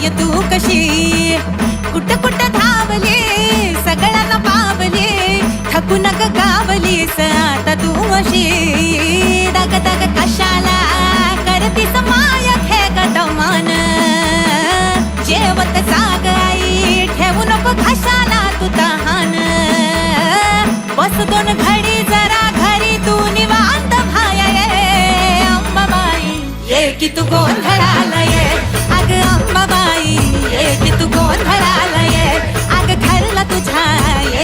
माय तू कशी कुठ कुठ धावली सगळ्यांना पावली थकू नका गावलीस आता तू अशी दग दग कशाला करतीस माय खेळ दमान जेवत जाग आई ठेवू नको घशाला तू तहान बस दोन घडी जरा घरी तू निवांत भाया ये अंबाबाई ये की तू गोंधळा